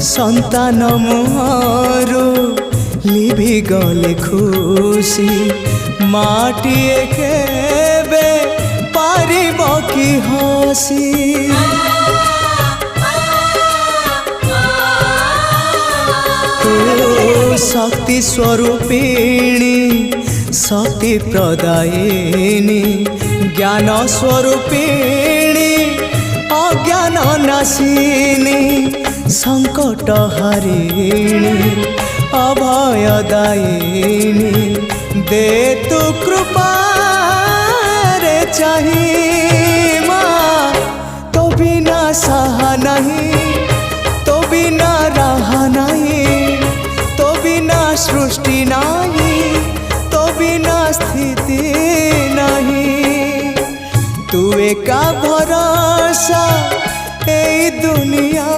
संतान मुहरु लिभि गले खुशी माटिए केबे पारिब कि हसी शक्ति स्वरूपिणी शक्ति प्रदायिनी ज्ञान स्वरूपिणी अज्ञान नाशिनी संकट हरिणी अभयदायिनी दे तु कृपा रे चाही माँ तो बिना सहा नहीं तो बिना रहा नहीं तो बिना सृष्टि नहीं तो बिना स्थिति नहीं तू एका भरोसा ए दुनिया।